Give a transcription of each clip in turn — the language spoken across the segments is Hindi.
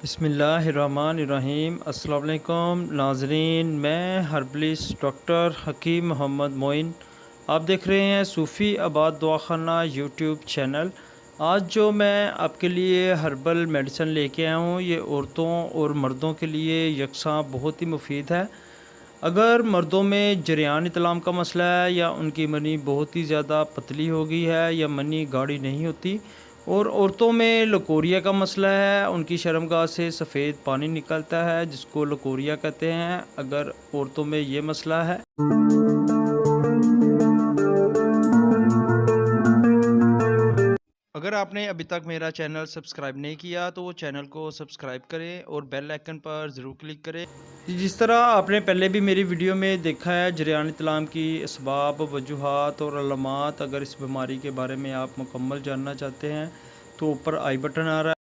बिस्मिल्लाहिर्रहमानिर्रहीम। अस्सलाम वालेकुम नाज़रीन, मैं हर्बलिस्ट डॉक्टर हकीम मोहम्मद मोइन। आप देख रहे हैं सूफ़ी आबाद दवाखाना यूट्यूब चैनल। आज जो मैं आपके लिए हर्बल मेडिसिन लेके आया हूँ, ये औरतों और मर्दों के लिए यकसां बहुत ही मुफीद है। अगर मर्दों में जरियान इतलाम का मसला है या उनकी मनी बहुत ही ज़्यादा पतली हो गई है या मनी गाढ़ी नहीं होती, और औरतों में लकोरिया का मसला है, उनकी शर्मगाह से सफ़ेद पानी निकलता है जिसको लकोरिया कहते हैं, अगर औरतों में ये मसला है। अगर आपने अभी तक मेरा चैनल सब्सक्राइब नहीं किया तो वो चैनल को सब्सक्राइब करें और बेल आइकन पर ज़रूर क्लिक करें। जिस तरह आपने पहले भी मेरी वीडियो में देखा है, जरियान इतलाम की असबाब, वजूहात और अलामात, अगर इस बीमारी के बारे में आप मुकम्मल जानना चाहते हैं तो ऊपर आई बटन आ रहा है,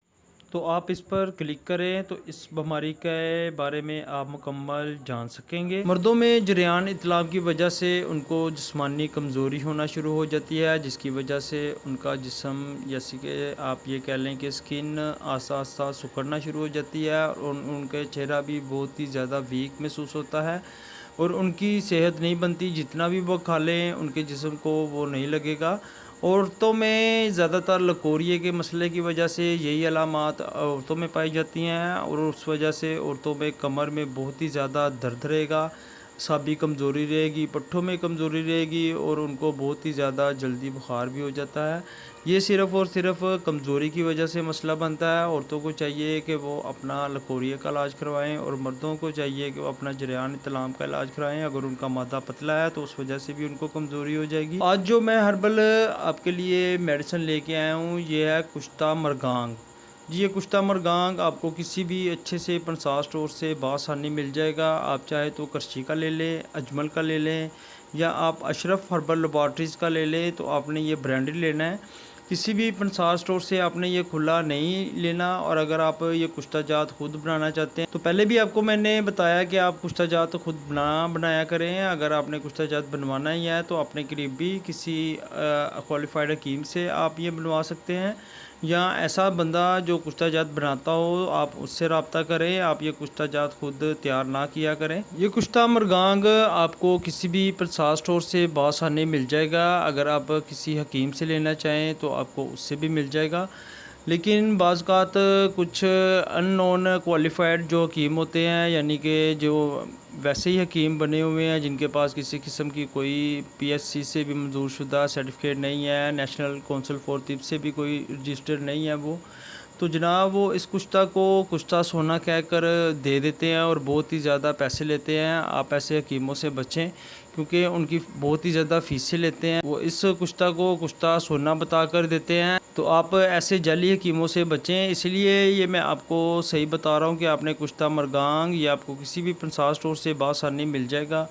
तो आप इस पर क्लिक करें तो इस बीमारी के बारे में आप मुकम्मल जान सकेंगे। मर्दों में जरियान इतलाम की वजह से उनको जिस्मानी कमज़ोरी होना शुरू हो जाती है, जिसकी वजह से उनका जिस्म, जैसे कि आप ये कह लें कि स्किन आस्ता आस्ता सिकुड़ना शुरू हो जाती है और उनके चेहरा भी बहुत ही ज़्यादा वीक महसूस होता है और उनकी सेहत नहीं बनती। जितना भी वो खा लें उनके जिस्म को वो नहीं लगेगा। औरतों में ज़्यादातर लकोरिए के मसले की वजह से यही अलामात औरतों में पाई जाती हैं और उस वजह से औरतों में कमर में बहुत ही ज़्यादा दर्द रहेगा, साबी कमज़ोरी रहेगी, पट्ठों में कमज़ोरी रहेगी और उनको बहुत ही ज़्यादा जल्दी बुखार भी हो जाता है। ये सिर्फ़ और सिर्फ कमज़ोरी की वजह से मसला बनता है। औरतों को चाहिए कि वो अपना लकोरिया का इलाज करवाएं और मर्दों को चाहिए कि वो अपना जरियान इतलाम का इलाज कराएं। अगर उनका मादा पतला है तो उस वजह से भी उनको कमज़ोरी हो जाएगी। आज जो मैं हर्बल आपके लिए मेडिसिन लेके आया हूँ, ये है कुश्ता मरगांग। जी, ये कुश्ता मरगांग आपको किसी भी अच्छे से पंसार स्टोर से बासानी मिल जाएगा। आप चाहे तो करशी का ले लें, अजमल का ले लें या आप अशरफ हर्बल लेबॉर्ट्रीज़ का ले लें, तो आपने ये ब्रांडेड लेना है। किसी भी पंसार स्टोर से आपने ये खुला नहीं लेना। और अगर आप ये कुश्ता जात खुद बनाना चाहते हैं तो पहले भी आपको मैंने बताया कि आप कुश्ता जात खुद बनाया करें। अगर आपने कुश्ता जात बनवाना ही है तो अपने करीबी किसी क्वालिफाइड हकीम से आप ये बनवा सकते हैं, या ऐसा बंदा जो कुश्ता जात बनाता हो आप उससे रब्ता करें। आप ये कुश्ता जात खुद तैयार ना किया करें। ये कुश्ता मरगांग आपको किसी भी पंसार स्टोर से बासानी मिल जाएगा। अगर आप किसी हकीम से लेना चाहें तो आपको उससे भी मिल जाएगा, लेकिन बाज़ात कुछ अननोन क्वालिफाइड जो हकीम होते हैं, यानी कि जो वैसे ही हकीम बने हुए हैं जिनके पास किसी किस्म की कोई पीएचसी से भी मंजूर शुदा सर्टिफिकेट नहीं है, नेशनल काउंसिल फॉर तिब से भी कोई रजिस्टर्ड नहीं है वो, तो जनाब वो इस कुश्ता को कुश्ता सोना कहकर दे देते हैं और बहुत ही ज़्यादा पैसे लेते हैं। आप ऐसे हकीमों से बचें क्योंकि उनकी बहुत ही ज़्यादा फ़ीसें लेते हैं। वो इस कुश्ता को कुश्ता सोना बता कर देते हैं, तो आप ऐसे जाली हकीमों से बचें। इसलिए ये मैं आपको सही बता रहा हूँ कि आपने कुश्ता मरगांग ये आपको किसी भी पंसार स्टोर से बासानी मिल जाएगा।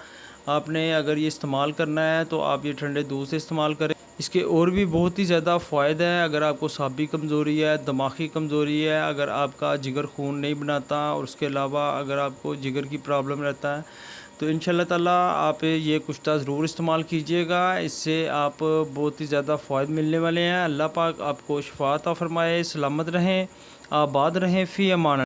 आपने अगर ये इस्तेमाल करना है तो आप ये ठंडे दूध से इस्तेमाल करें। इसके और भी बहुत ही ज़्यादा फ़ायदे हैं। अगर आपको साबी कमज़ोरी है, दिमागी कमज़ोरी है, अगर आपका जिगर खून नहीं बनाता और उसके अलावा अगर आपको जिगर की प्रॉब्लम रहता है तो इंशाल्लाह ताला आप ये कुश्ता ज़रूर इस्तेमाल कीजिएगा। इससे आप बहुत ही ज़्यादा फ़ायदे मिलने वाले हैं। अल्लाह पाक आपको शिफा अता फ़रमाए। सलामत रहें, आबाद रहें, फ़ी अमान।